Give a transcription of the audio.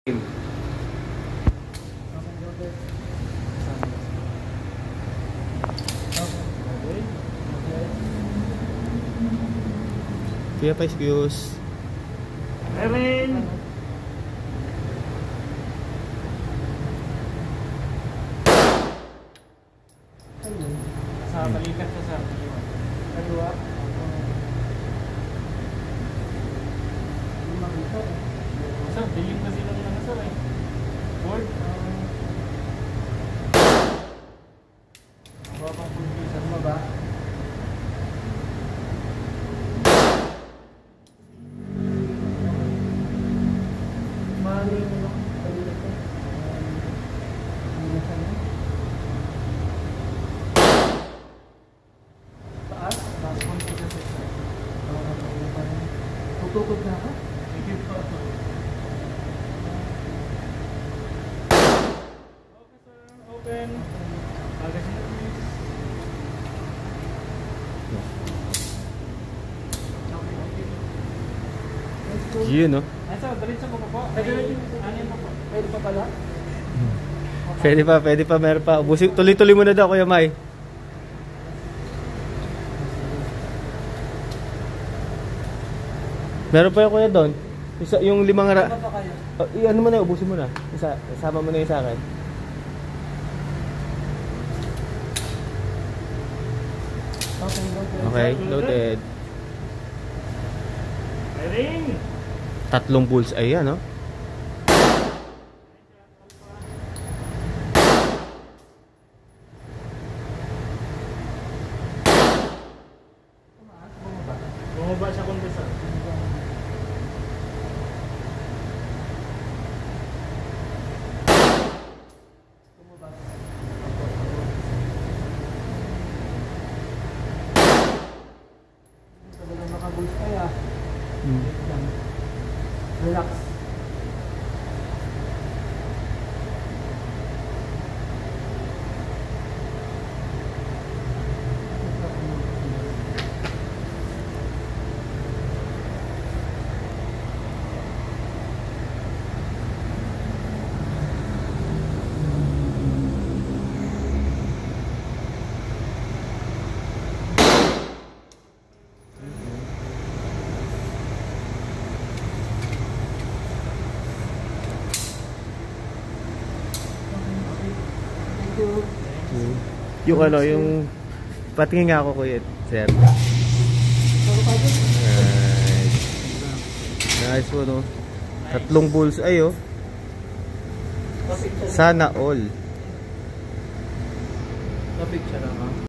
Kuya pa excuse. Erin! Sa balikat ka sa kaliwa. Sir, dilim kasi lang lang sir eh. Board? Baka pang mo ba? Tutukod na ako? Sige po. Okay sir, open. Magazine na please. Yun no? Ay sir, diretso po po. Anin po po. Pwede pa pala? Pwede pa, meron pa. Tuloy-tuloy mo na daw Kuya May. Meron pa yung kuya doon. Isa, yung limang ano mo na, ubusin mo na. Isama mo na yung sa akin. Okay, loaded. Ring! 3 bulls ay yan, no? Bumaba siya kung bisa. Nakabulls kaya. Relax. Yung ano, yung patingin nga ako kuya, sir. Nice po, no? 3 bulls ay, oh. Sana all. Kapicture ako.